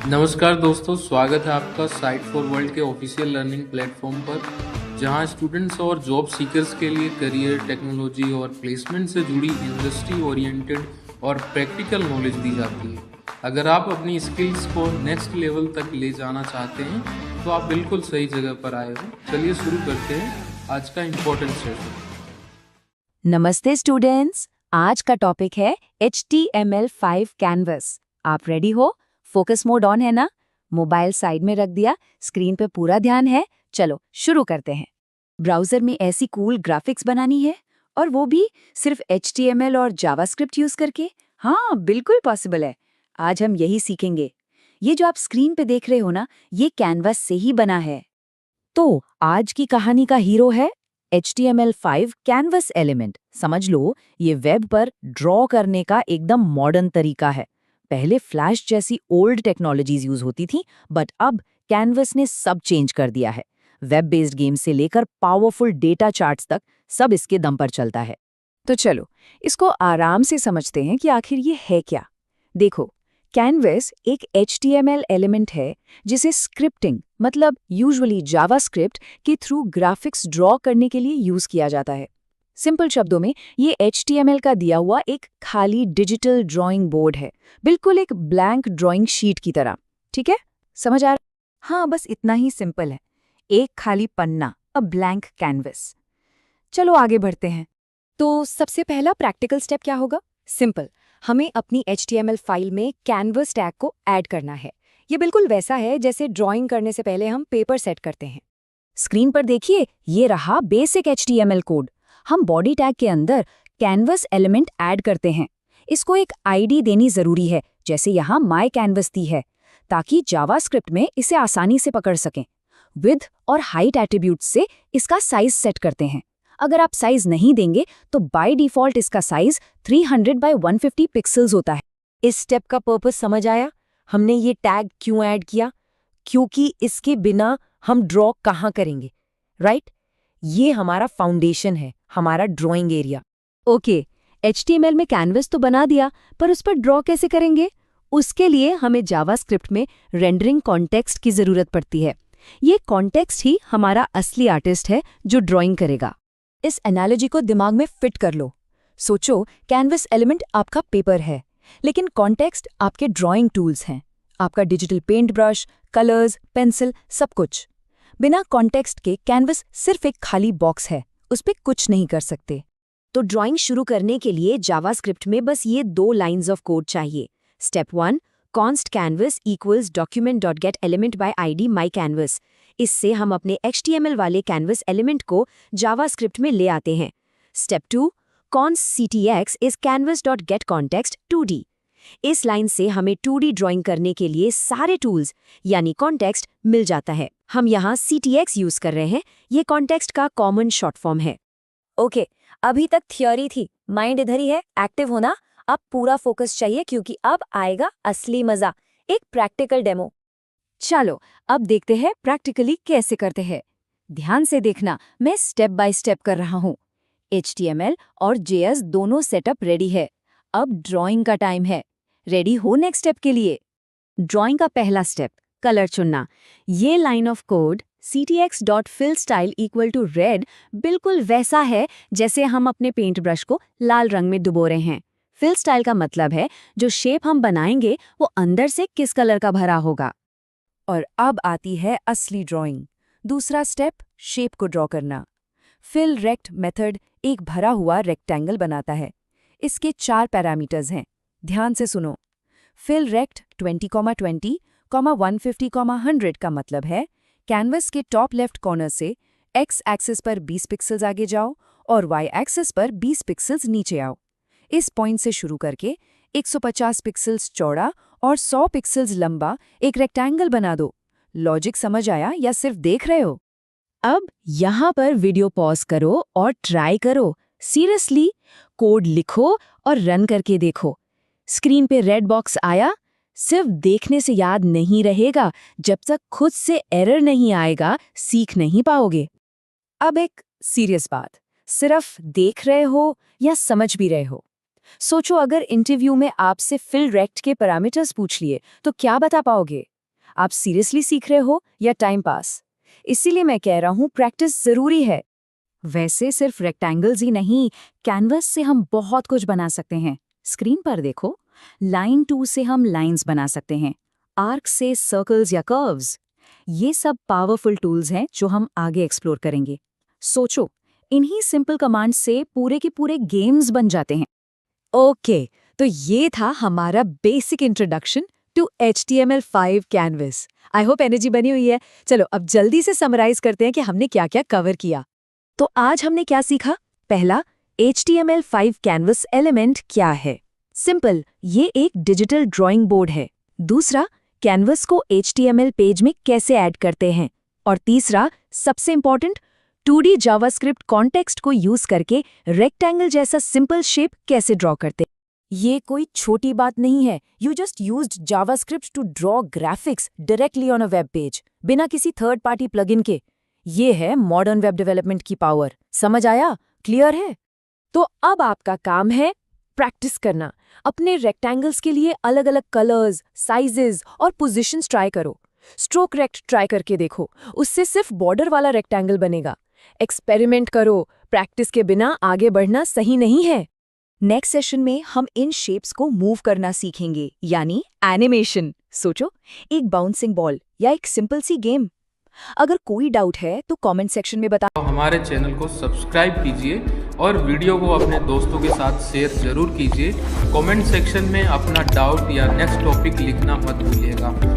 नमस्कार दोस्तों, स्वागत है आपका साइट फॉर वर्ल्ड के ऑफिशियल लर्निंग प्लेटफॉर्म पर, जहां स्टूडेंट्स और जॉब सीकर्स के लिए करियर, टेक्नोलॉजी और प्लेसमेंट से जुड़ी इंडस्ट्री ओरिएंटेड और प्रैक्टिकल नॉलेज दी जाती है। अगर आप अपनी स्किल्स को नेक्स्ट लेवल तक ले जाना चाहते हैं तो आप बिल्कुल सही जगह पर आए हो। चलिए शुरू करते हैं आज का इम्पोर्टेंट सेशन। नमस्ते स्टूडेंट्स, आज का टॉपिक है HTML5 कैनवस। आप रेडी हो? फोकस मोड ऑन है ना? मोबाइल साइड में रख दिया, स्क्रीन पे पूरा ध्यान है। चलो शुरू करते हैं। ब्राउजर में ऐसी कूल ग्राफिक्स बनानी है, और वो भी सिर्फ HTML और जावास्क्रिप्ट यूज करके। हाँ, बिल्कुल पॉसिबल है। आज हम यही सीखेंगे। ये जो आप स्क्रीन पे देख रहे हो ना, ये कैनवस से ही बना है। तो आज की कहानी का हीरो है HTML5 कैनवस एलिमेंट। समझ लो, ये वेब पर ड्रॉ करने का एकदम मॉडर्न तरीका है। पहले फ्लैश जैसी ओल्ड टेक्नोलॉजीज यूज होती थी, बट अब कैनवस ने सब चेंज कर दिया है। वेब बेस्ड गेम से लेकर पावरफुल डेटा चार्ट्स तक सब इसके दम पर चलता है। तो चलो, इसको आराम से समझते हैं कि आखिर ये है क्या। देखो, कैनवस एक HTML एलिमेंट है जिसे स्क्रिप्टिंग मतलब यूजुअली जावास्क्रिप्ट के थ्रू ग्राफिक्स ड्रॉ करने के लिए यूज किया जाता है। सिंपल शब्दों में ये HTML का दिया हुआ एक खाली डिजिटल ड्राइंग बोर्ड है, बिल्कुल एक ब्लैंक ड्राइंग शीट की तरह। ठीक है, समझ आ रहा? हाँ, बस इतना ही सिंपल है। एक खाली पन्ना, अ ब्लैंक कैनवस। चलो आगे बढ़ते हैं। तो सबसे पहला प्रैक्टिकल स्टेप क्या होगा? सिंपल, हमें अपनी HTML फाइल में कैनवस टैग को ऐड करना है। ये बिल्कुल वैसा है जैसे ड्राइंग करने से पहले हम पेपर सेट करते हैं। स्क्रीन पर देखिए, ये रहा बेसिक HTML कोड। हम बॉडी टैग के अंदर कैनवस एलिमेंट ऐड करते हैं। इसको एक आईडी देनी जरूरी है, जैसे यहाँ माय कैनवस दी है, ताकि जावास्क्रिप्ट में इसे आसानी से पकड़ सकें। विड्थ और हाइट एट्रीब्यूट्स से इसका साइज सेट करते हैं। अगर आप साइज नहीं देंगे तो बाय डिफॉल्ट इसका साइज 300 बाय 150 पिक्सल्स होता है। इस स्टेप का पर्पस समझ आया? हमने ये टैग क्यों ऐड किया? क्योंकि इसके बिना हम ड्रॉ कहाँ करेंगे, राइट? ये हमारा फाउंडेशन है, हमारा ड्राइंग एरिया। ओके, HTML में कैनवस तो बना दिया, पर उस पर ड्रॉ कैसे करेंगे? उसके लिए हमें जावास्क्रिप्ट में रेंडरिंग कॉन्टेक्स्ट की जरूरत पड़ती है। ये कॉन्टेक्स्ट ही हमारा असली आर्टिस्ट है जो ड्राइंग करेगा। इस एनालॉजी को दिमाग में फिट कर लो। सोचो, कैनवस एलिमेंट आपका पेपर है, लेकिन कॉन्टेक्स्ट आपके ड्राइंग टूल्स हैं। आपका digital paint brush, colours, pencil, सब कुछ। बिना कॉन्टेक्स्ट के कैनवस सिर्फ एक खाली बॉक्स है, उस पे कुछ नहीं कर सकते। तो ड्राइंग शुरू करने के लिए जावास्क्रिप्ट में बस ये 2 लाइन्स ऑफ कोड चाहिए। Step 1, const canvas equals document.getElement by id myCanvas। इससे हम अपने HTML वाले कैनवस एलिमेंट को जावास्क्रिप्ट में ले आते हैं। Step 2, const ctx is canvas.getContext2d। इस लाइन से हमें 2D ड्राइंग करने के लिए सारे टूल्स यानी कॉन्टेक्स्ट मिल जाता है। हम यहाँ CTX यूज कर रहे हैं, ये कॉन्टेक्स्ट का कॉमन शॉर्ट फॉर्म है। ओके, अभी तक थियोरी थी, माइंड इधर ही है, एक्टिव होना। अब पूरा फोकस चाहिए क्योंकि अब आएगा असली मजा, एक प्रैक्टिकल डेमो। चलो अब देखते हैं प्रैक्टिकली कैसे करते हैं। ध्यान से देखना, मैं स्टेप बाय स्टेप कर रहा हूँ। HTML और JS दोनों सेटअप रेडी है। अब ड्राइंग का टाइम है। रेडी हो नेक्स्ट स्टेप के लिए? ड्राइंग का पहला स्टेप, कलर चुनना। ये line of code ctx.fillStyle equal to red बिल्कुल वैसा है जैसे हम अपने पेंट ब्रश को लाल रंग में डुबो रहे हैं। फिल स्टाइल का मतलब है जो शेप हम बनाएंगे वो अंदर से किस कलर का भरा होगा। और अब आती है असली ड्राइंग। दूसरा स्टेप, शेप को ड्रॉ करना। फिल रेक्ट मेथड एक भरा हुआ रेक्टेंगल बनाता है। इसके 4 पैरामीटर्स हैं, ध्यान से सुनो। फिल रेक्ट 20,20, 150,100 का मतलब है कैनवस के टॉप लेफ्ट कॉर्नर से X एक्सिस पर 20 पिक्सल्स आगे जाओ और Y एक्सिस पर 20 पिक्सल्स नीचे आओ। इस पॉइंट से शुरू करके 150 पिक्सल्स चौड़ा और 100 पिक्सल्स लंबा एक रेक्टेंगल बना दो। लॉजिक समझ आया या सिर्फ देख रहे हो? अब यहाँ पर वीडियो पॉज करो और ट्राई करो। सीरियसली, कोड लिखो और रन करके देखो। स्क्रीन पे रेड बॉक्स आया? सिर्फ देखने से याद नहीं रहेगा, जब तक खुद से एरर नहीं आएगा सीख नहीं पाओगे। अब एक सीरियस बात, सिर्फ देख रहे हो या समझ भी रहे हो? सोचो अगर इंटरव्यू में आपसे फिल रेक्ट के पैरामीटर्स पूछ लिए तो क्या बता पाओगे? आप सीरियसली सीख रहे हो या टाइम पास? इसीलिए मैं कह रहा हूँ प्रैक्टिस जरूरी है। वैसे सिर्फ रेक्टेंगल्स ही नहीं, कैनवस से हम बहुत कुछ बना सकते हैं। स्क्रीन पर देखो, लाइन टूल से हम लाइंस बना सकते हैं, आर्क से सर्कल्स या कर्व्स। ये सब पावरफुल टूल्स हैं जो हम आगे एक्सप्लोर करेंगे। सोचो, इन्हीं सिंपल कमांड से पूरे के पूरे गेम्स बन जाते हैं। ओके, तो ये था हमारा basic introduction to HTML5 canvas. I hope energy बनी हुई है। चलो अब जल्दी से समराइज करते हैं कि हमने क्या क्या कवर किया। तो आज हमने क्या सीखा? पहला, HTML5 कैनवस एलिमेंट क्या है? सिंपल, ये एक डिजिटल ड्राइंग बोर्ड है। दूसरा, कैनवस को HTML पेज में कैसे ऐड करते हैं? और तीसरा, सबसे इंपॉर्टेंट, 2D जावास्क्रिप्ट कॉन्टेक्स्ट को यूज करके रेक्टेंगल जैसा सिंपल शेप कैसे ड्रॉ करते हैं। ये कोई छोटी बात नहीं है। You just used JavaScript to draw graphics directly on a web page, बिना किसी थर्ड पार्टी प्लगइन के। ये है मॉडर्न वेब डेवलपमेंट की पावर। समझ आया? क्लियर है? तो अब आपका काम है प्रैक्टिस करना। अपने रेक्टेंगल्स के लिए अलग अलग कलर्स, साइजेस और पोजीशंस ट्राई करो। स्ट्रोक रेक्ट ट्राई करके देखो, उससे सिर्फ बॉर्डर वाला रेक्टेंगल बनेगा। एक्सपेरिमेंट करो, प्रैक्टिस के बिना आगे बढ़ना सही नहीं है। नेक्स्ट सेशन में हम इन शेप्स को मूव करना सीखेंगे, यानी एनिमेशन। सोचो, एक बाउंसिंग बॉल या एक सिंपल सी गेम। अगर कोई डाउट है तो कमेंट सेक्शन में बता। हमारे चैनल को सब्सक्राइब कीजिए और वीडियो को अपने दोस्तों के साथ शेयर जरूर कीजिए। कमेंट सेक्शन में अपना डाउट या नेक्स्ट टॉपिक लिखना मत भूलिएगा।